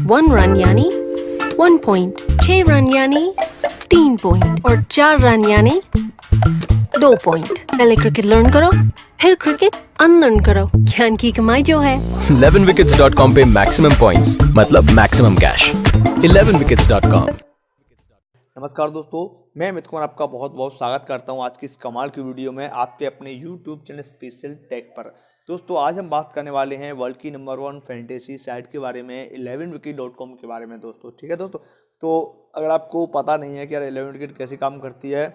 1 run यानी 1 point, 6 run यानी 3 point और 4 रन यानी 2 पॉइंट। पहले क्रिकेट लर्न करो, फिर क्रिकेट अनलर्न करो। ज्ञान की कमाई जो है 11wickets.com पे मैक्सिमम पॉइंट्स मतलब मैक्सिमम कैश। 11wickets.com। नमस्कार दोस्तों, मैं अमित कुमार आपका बहुत बहुत स्वागत करता हूं आज की इस कमाल की वीडियो में आपके अपने YouTube चैनल स्पेशल टेक पर। दोस्तों आज हम बात करने वाले हैं वर्ल्ड की नंबर 1 फैंटेसी साइट के बारे में 11wicket.com के बारे में दोस्तों। ठीक है दोस्तों, तो अगर आपको पता नहीं है कि यार 11wicket कैसे काम करती है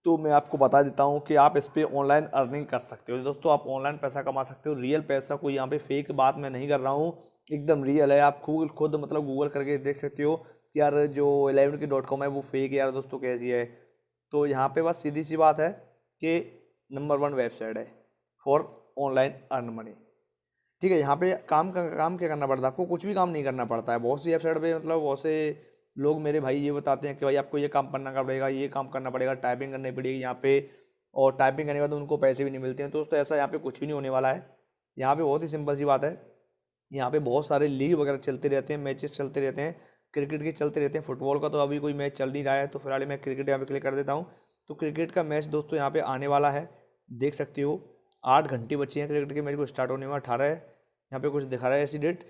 तो मैं आपको बता देता हूं कि आप इस पर ऑनलाइन अर्निंग कर सकते हो। दोस्तों आप ऑनलाइन पैसा कमा सकते हो, रियल पैसा, कोई यहाँ पे फेक बात मैं नहीं कर रहा हूँ, एकदम रियल है। आप खुद मतलब गूगल करके देख सकते हो कि यार जो 11wicket.com है वो फेक है यार दोस्तों कैसी है। तो यहाँ पे बस सीधी सी बात है कि नंबर 1 वेबसाइट है फॉर ऑनलाइन अर्न मनी। ठीक है, यहाँ पे काम क्या करना पड़ता है, आपको कुछ भी काम नहीं करना पड़ता है। बहुत सी वेबसाइट पे मतलब बहुत से लोग मेरे भाई ये बताते हैं कि भाई आपको ये काम करना पड़ेगा, ये काम करना पड़ेगा, टाइपिंग करनी पड़ेगी यहाँ पे, और टाइपिंग करने के बाद उनको पैसे भी नहीं मिलते हैं। तो दोस्तों ऐसा यहाँ पे कुछ भी नहीं होने वाला है। यहाँ पे बहुत ही सिंपल सी बात है, यहाँ पे बहुत सारे लीग वगैरह चलते रहते हैं, मैचेस चलते रहते हैं, क्रिकेट के चलते रहते हैं। फुटबॉल का तो अभी कोई मैच चल नहीं रहा है, तो फिलहाल मैं क्रिकेट यहाँ पे क्लिक कर देता हूँ। तो क्रिकेट का मैच दोस्तों यहाँ पे आने वाला है, देख सकते हो 8 घंटे बचे हैं क्रिकेट के मैच को स्टार्ट होने में। 18 है यहाँ पे कुछ दिखा रहा है ऐसी date.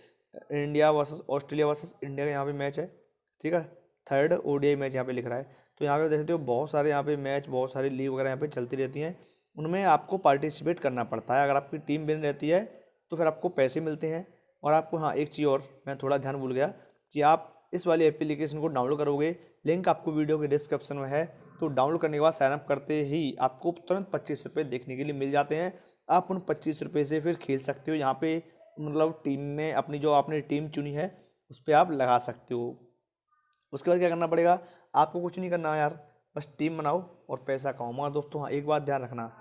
India versus Australia versus India का यहाँ पे मैच है। ठीक है, 3rd ODI मैच यहाँ पे लिख रहा है। तो यहाँ पे देख सकते हो बहुत सारे यहाँ पे मैच, बहुत सारी लीग वगैरह यहाँ पे चलती रहती हैं, उनमें आपको पार्टिसिपेट करना पड़ता है। अगर आपकी टीम विन रहती है तो फिर आपको पैसे मिलते हैं। और आपको हाँ एक चीज़ और मैं थोड़ा ध्यान भूल गया कि आप इस वाली एप्लीकेशन को डाउनलोड करोगे, लिंक आपको वीडियो के डिस्क्रिप्शन में है। तो डाउनलोड करने के बाद साइनअप करते ही आपको तुरंत 25 रुपये देखने के लिए मिल जाते हैं। आप उन 25 रुपये से फिर खेल सकते हो। यहाँ पे मतलब टीम में अपनी जो आपने टीम चुनी है उस पर आप लगा सकते हो। उसके बाद क्या करना पड़ेगा, आपको कुछ नहीं करना है यार, बस टीम बनाओ और पैसा कमाओ। मगर दोस्तों हाँ एक बात ध्यान रखना,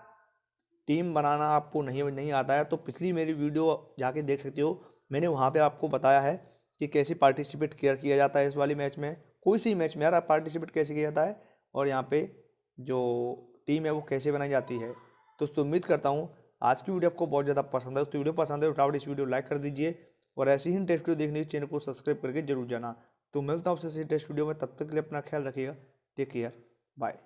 टीम बनाना आपको नहीं आता है तो पिछली मेरी वीडियो जाके देख सकते हो, मैंने वहाँ पे आपको बताया है कि कैसे पार्टिसिपेट किया जाता है इस वाली मैच में, कोई सी मैच में यार आप पार्टिसिपेट कैसे किया जाता है, और यहाँ पे जो टीम है वो कैसे बनाई जाती है। दोस्तों उम्मीद करता हूँ आज की वीडियो आपको बहुत ज़्यादा पसंद है। दोस्तों वीडियो पसंद है उठावट इस वीडियो लाइक कर दीजिए, और ऐसी ही टेस्ट वीडियो देखने के चैनल को सब्सक्राइब करके जरूर जाना। तो मिलता हूँ आपसे टेस्ट वीडियो में, तब तक के लिए अपना ख्याल रखिएगा। Take care, bye.